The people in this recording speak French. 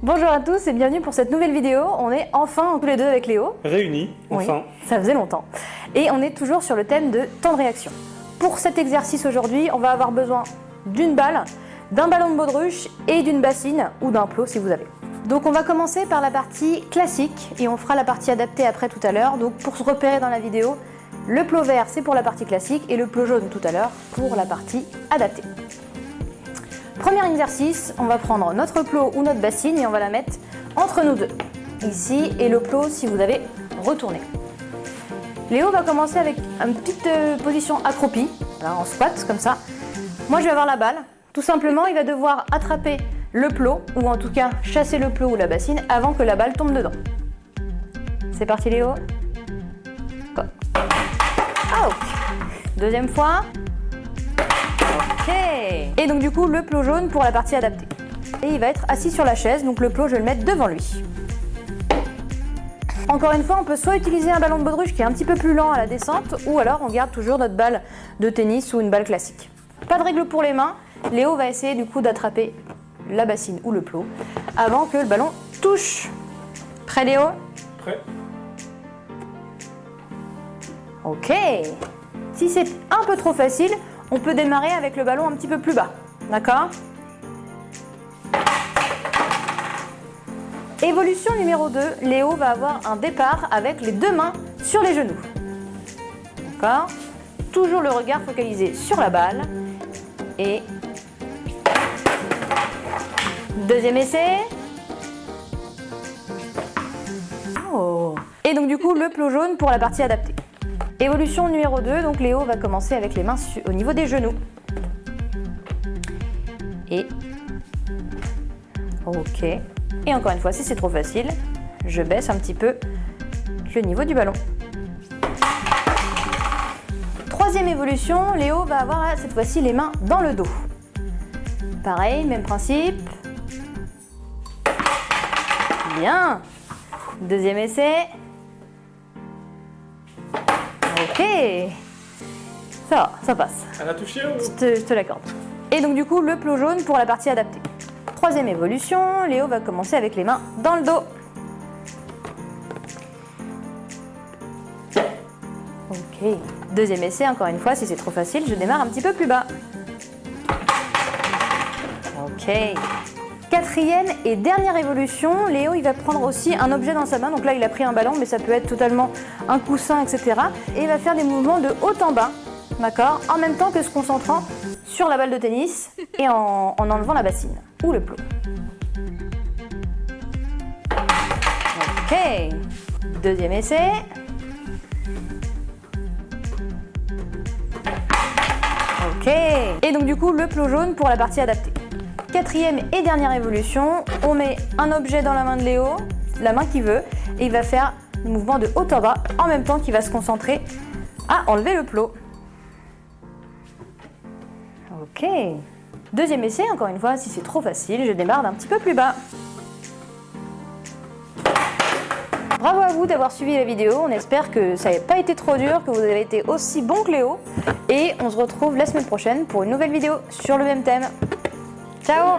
Bonjour à tous et bienvenue pour cette nouvelle vidéo. On est enfin tous les deux avec Léo. Réunis, enfin. Oui, ça faisait longtemps. Et on est toujours sur le thème de temps de réaction. Pour cet exercice aujourd'hui, on va avoir besoin d'une balle, d'un ballon de baudruche et d'une bassine ou d'un plot si vous avez. Donc on va commencer par la partie classique et on fera la partie adaptée après tout à l'heure. Donc pour se repérer dans la vidéo, le plot vert c'est pour la partie classique et le plot jaune tout à l'heure pour la partie adaptée. Premier exercice, on va prendre notre plot ou notre bassine et on va la mettre entre nous deux. Ici et le plot si vous avez retourné. Léo va commencer avec une petite position accroupie, voilà, en squat comme ça. Moi je vais avoir la balle. Tout simplement, il va devoir attraper le plot ou en tout cas chasser le plot ou la bassine avant que la balle tombe dedans. C'est parti Léo. Go. Out. Deuxième fois. Ok. Et donc du coup le plot jaune pour la partie adaptée. Et il va être assis sur la chaise, donc le plot je vais le mettre devant lui. Encore une fois, on peut soit utiliser un ballon de baudruche qui est un petit peu plus lent à la descente, ou alors on garde toujours notre balle de tennis ou une balle classique. Pas de règle pour les mains, Léo va essayer du coup d'attraper la bassine ou le plot avant que le ballon touche. Prêt Léo? Prêt. Ok. Si c'est un peu trop facile, on peut démarrer avec le ballon un petit peu plus bas. D'accord? Évolution numéro 2, Léo va avoir un départ avec les deux mains sur les genoux. D'accord? Toujours le regard focalisé sur la balle. Et deuxième essai. Oh. Et donc du coup le plot jaune pour la partie adaptée. Évolution numéro 2, donc Léo va commencer avec les mains au niveau des genoux. Et ok. Et encore une fois, si c'est trop facile, je baisse un petit peu le niveau du ballon. Troisième évolution, Léo va avoir cette fois-ci les mains dans le dos. Pareil, même principe. Bien. Deuxième essai. Ok. Ça va, ça passe. Elle a touché ou... Je te l'accorde. Et donc du coup, le plot jaune pour la partie adaptée. Troisième évolution, Léo va commencer avec les mains dans le dos. Ok. Deuxième essai, encore une fois, si c'est trop facile, je démarre un petit peu plus bas. Ok. Quatrième et dernière évolution, Léo il va prendre aussi un objet dans sa main. Donc là, il a pris un ballon, mais ça peut être totalement un coussin, etc. Et il va faire des mouvements de haut en bas, d'accord, en même temps que se concentrant sur la balle de tennis et en enlevant la bassine ou le plot. Ok. Deuxième essai. Ok. Et donc du coup, le plot jaune pour la partie adaptée. Quatrième et dernière évolution, on met un objet dans la main de Léo, la main qu'il veut, et il va faire le mouvement de haut en bas en même temps qu'il va se concentrer à enlever le plot. Ok. Deuxième essai, encore une fois, si c'est trop facile, je démarre d'un petit peu plus bas. Bravo à vous d'avoir suivi la vidéo, on espère que ça n'a pas été trop dur, que vous avez été aussi bon que Léo. Et on se retrouve la semaine prochaine pour une nouvelle vidéo sur le même thème. Ciao!